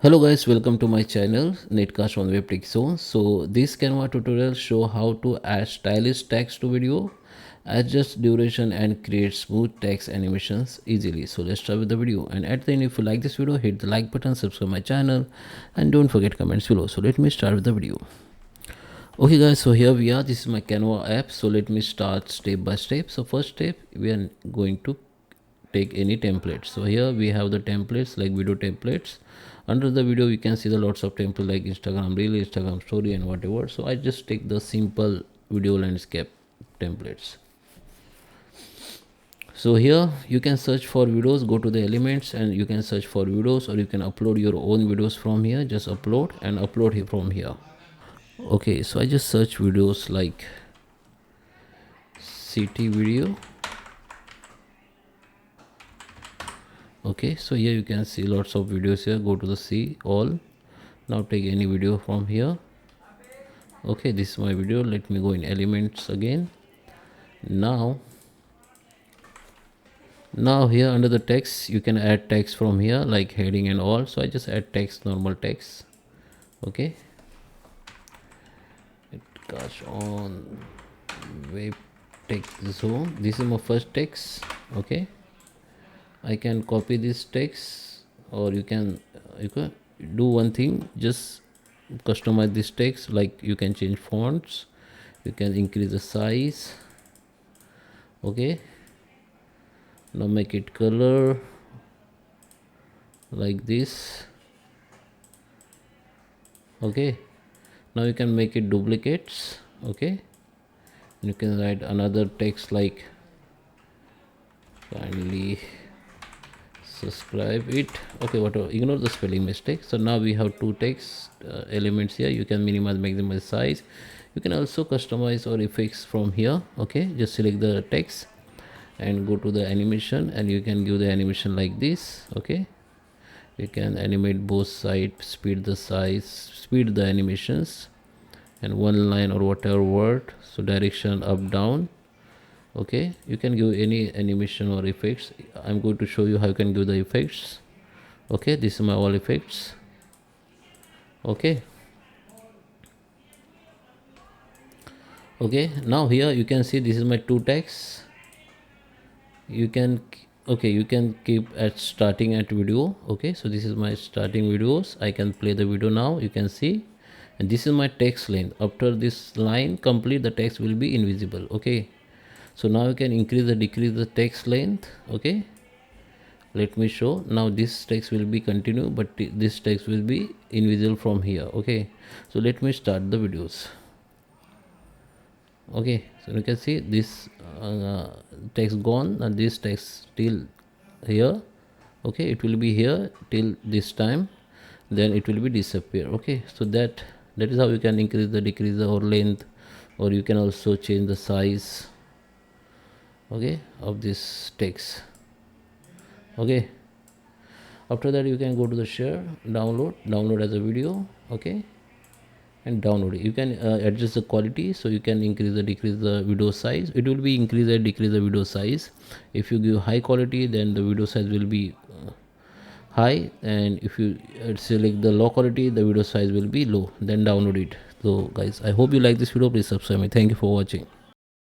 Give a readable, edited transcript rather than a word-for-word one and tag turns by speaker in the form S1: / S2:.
S1: Hello guys, welcome to my channel Netcast on Web Zone. So this Canva tutorial show how to add stylish text to video, adjust duration and create smooth text animations easily. So let's start with the video. And at the end, if you like this video, hit the like button, subscribe my channel, and don't forget comments below. So let me start with the video. Okay guys, so here we are. This is my Canva app. So let me start step by step. So first step, we are going to take any templates. So here we have the templates like video templates. Under the video you can see the lots of templates like Instagram reel, Instagram story and whatever. So I just take the simple video landscape templates. So here you can search for videos, go to the elements and you can search for videos, or you can upload your own videos from here. Just upload and upload here from here. Okay, so I just search videos like city video. Okay, so here you can see lots of videos here. Go to the see all. Now take any video from here. Okay, this is my video. Let me go in elements again. Now here under the text you can add text from here like heading and all. So I just add text, normal text. Okay, it goes on web text zone. This is my first text. Okay, I can copy this text, or you can do one thing, just customize this text. Like you can change fonts, you can increase the size. Okay, now make it color like this. Okay, now you can make it duplicates. Okay, you can write another text like kindly subscribe it. Okay, whatever, ignore the spelling mistake. So now we have two text elements here. You can minimize, maximize size. You can also customize or effects from here. Okay, just select the text and go to the animation, and you can give the animation like this. Okay, you can animate both sides, speed the size, speed the animations, and one line or whatever word. So direction up, down. Okay, you can give any animation or effects. I'm going to show you how you can give the effects. Okay, this is my all effects. Okay, now here you can see this is my two texts. You can you can keep at starting at video. Okay, so this is my starting videos. I can play the video now. You can see, and this is my text length. After this line complete, the text will be invisible. Okay, so now you can increase or decrease the text length. Okay, let me show. Now this text will be continue, but this text will be invisible from here. Okay, so let me start the videos. Okay, so you can see this text gone and this text still here. Okay, it will be here till this time, then it will be disappear. Okay, so that is how you can increase the decrease the or length, or you can also change the size, okay, of this text. Okay, after that you can go to the share, download as a video. Okay, and download it. You can adjust the quality, so you can increase or decrease the video size. It will be increase or decrease the video size. If you give high quality, then the video size will be high, and if you select the low quality, the video size will be low. Then download it. So guys, I hope you like this video. Please subscribe me. Thank you for watching.